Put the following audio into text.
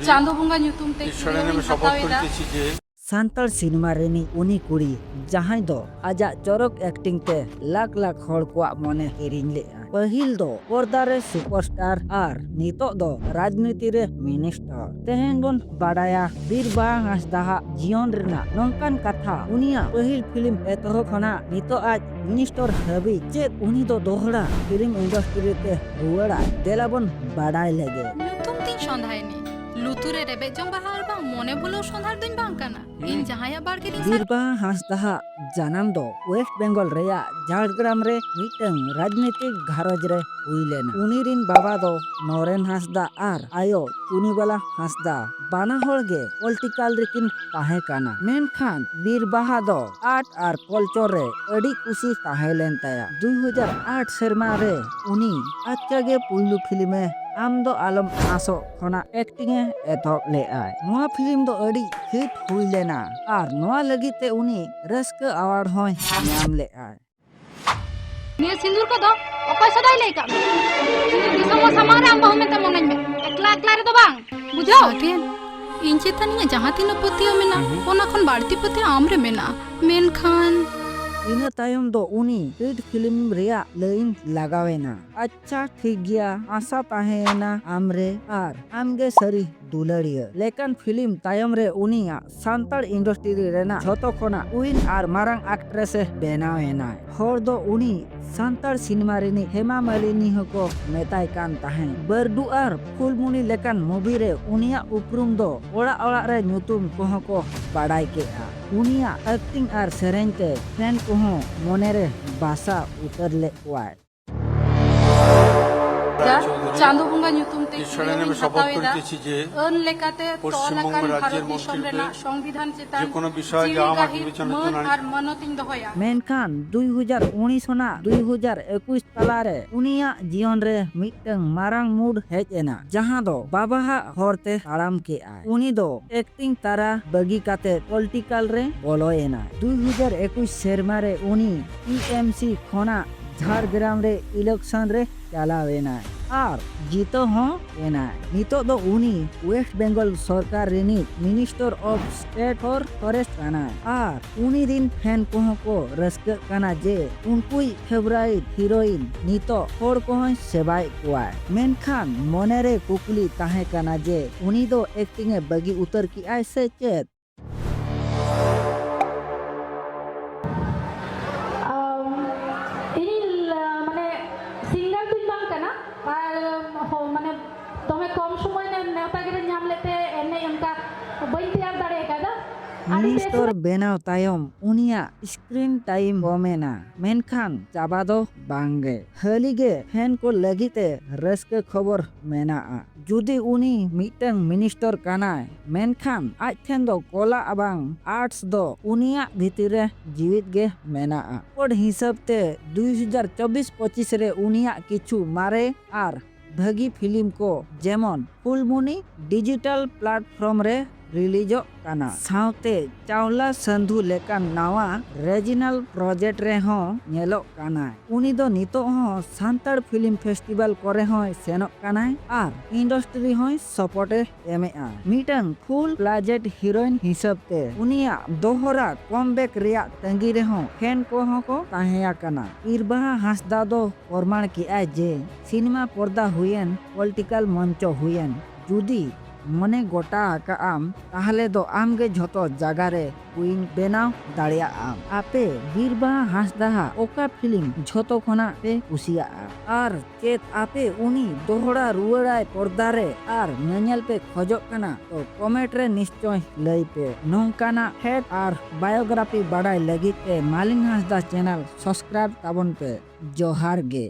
चांदो बंगा ᱧᱩᱛᱩᱢ ᱛᱮ सांताल सिनेमा रेनी उनी कुड़ी जहां दो आजा चरक एक्टिंग ते लाख लाख हर को मने हिरिंग ले पहिल दो पर्दा रे सुपरस्टार आर नितो दो राजनीति रे मिनिस्टर तेहेन बोन बाडाया बीरबा हांसदा जीवन रेना नंकान कथा उनिया पहिल फिल्म एतहो खना नितो आज मिनिस्टर हबी चेत उनी दो दोहरा फिल्म इंडस्ट्री ते रुवाड़ा देलाबन बाडाय लेगे ᱧᱩᱛᱩᱢ ᱛᱤᱧ ᱥᱚᱸᱫᱷᱟᱭᱱᱤ ᱞᱩᱛᱩᱨ ᱨᱮ ᱨᱮᱵᱮᱫ ᱡᱚᱝ ᱵᱟᱦᱟ ᱟᱨ ᱵᱟᱝ ᱢᱚᱱᱮ ᱵᱩᱞᱟᱹᱣ ᱥᱚᱸᱫᱷᱟᱲ ᱫᱩᱧ ᱵᱟᱝ ᱠᱟᱱᱟ ᱤᱧ ᱡᱟᱦᱟᱸᱭᱟᱜ ᱵᱟᱲᱜᱮ ᱨᱤᱧ बीरबा हांसदा जानम दो वेस्ट बेंगल रेया झाड़ग्राम रे मिटंग राजनीतिक घारज रे हुई लेना उनीरिन बाबा दो नरेन हांसदा आर आयो चुनीबाला हांसदा बाना होड़ गे पॉलिटिकल रेकिन ताहे काना मेनखान बीरबाहा दो आर्ट आर कल्चर रे अड़ी कुशी ताहे लेन ताया 2008 शर्मा रे उनी अच्छा गे पुलू फिल्म आम दो आलम आसो खना एक्टिंग एथॉप ले आय नोआ फिल्म दो अड़ी हिट हुई लेना आर नोआ लगी ते उनी रस्क अवार्ड होय नाम ले आय निया सिंदूर को दो ओकय सदाय ले का दिसम समारे आम बहु मेते मनन में एकला एकला रे दो बांग बुझो साकेन इन चेतनिया जहां तीन पतियो मेना ओना खन बाड़ती पति आम रे मेना मेनखान इन तायम दो उनी हिट फिल्म रिया लाइन लगावेना अच्छा ठीक गया आशा ताहेना आमरे आर आमगे सरी दुलड़िया लेकिन फिल्म तायम रे उनिया सांताल इंडस्ट्री रेना झोतो खोना उइन आर मारंग एक्ट्रेस बेनावेना हर दो उनी सांताल सिनेमा रेनी हेमा मालिनी हको मेताय कान ताहे बरदु आर फुलमुनी लेकिन मूवी रे उनिया उपरुम दो ओड़ा ओड़ा रे ᱧᱩᱛᱩᱢ कोह को बाडाय के आ उनिया एक्टिंग आर सेरेंज ते फैन को मने रे भाषा उतर ले वाय चांदो बंगा ᱧᱩᱛᱩᱢ ᱛᱮ ᱟᱹᱱ ᱞᱮᱠᱟᱛᱮ ᱛᱚᱞ ᱟᱠᱟᱱ ᱵᱷᱟᱨᱚᱛ ᱫᱤᱥᱚᱢ ᱨᱮᱱᱟᱜ ᱥᱚᱝᱵᱤᱫᱷᱟᱱ ᱪᱮᱛᱟᱱ ᱢᱟᱱᱚᱛᱤᱧ ᱫᱚᱦᱚᱭᱟ मेनखान 2019 ना 2021 तालारे उनिया जीवन रे मिटंग मारांग मूड हेज एना जहां दो बाबा हरते ताड़ाम के आय उनी दो एक्टिंग तारा बगी काते पॉलिटिकल रे बोलोएना 2021 शर्मा रे उनी टीएमसी खोना झाड़ग्राम रे इलेक्शन रे चलावेना आर जीतो हो एना नितो दो उनी वेस्ट बेंगल सरकार रेनी minister of state for forest काना आर उनी रिन फैन को रस्क काना जे उनकुई फेवरेट हीरोइन नितो होड़ को सेबाय कोआ मेनखान मने रे कुकली ताहे काना जे उनी दो एक्टिंग बगी उतर की ऐसे चेत माने तमे कम समय ने नेता गिरे नाम लेते एने उनका बई तैयार दाड़े कादा मिनिस्टर बेनाव तायम उनिया स्क्रीन टाइम बोमेना मेनखान चाबा दो बांगे हलीगे फैन को लगीते रस्क खबर मेना जुदी उनी मिटंग मिनिस्टर कानाय मेनखान आज ठेन दो कोला अबांग आर्ट्स दो उनिया भितरे जीवित गे मेना कोड हिसाब ते 2024-25 रे उनिया किछु मारे आर भगी फिल्म को जेमन फुलमुनी डिजिटल प्लेटफॉर्म रे रिलीजो काना साउते चावला संधु लेका नावा रीजनल प्रोजेक्ट रे हो नेलो काना उनी दो नितो हो सांताल फिल्म फेस्टिवल करे हो सेनो काना आर इंडस्ट्री हो सपोर्ट एमे आ मिटन फुल प्लाजेट हीरोइन हिसाब ते उनिया दोहरा कमबैक रिया तंगी रे हो फैन को ताहेया काना इरबा हांसदा दो प्रमाण की आ जे सिनेमा पर्दा हुएन पॉलिटिकल मंच हुएन जुदी मने गोटा का आम ताहले दो आम गे झोतो जगह रे क्वीन बेनाव दाड़िया आम आपे बीरबा हांसदा ओका फिल्म झोतो खना पे कुसिया आर चेत आपे उनी दोहरा रुवाड़ाय पर्दा रे आर नेनेल पे खोजो कना तो कमेंट रे निश्चय लई पे नोंकाना हेड आर बायोग्राफी बाड़ाय लगी पे मालिंग हांसदा चैनल सब्सक्राइब ताबन पे जोहार गे।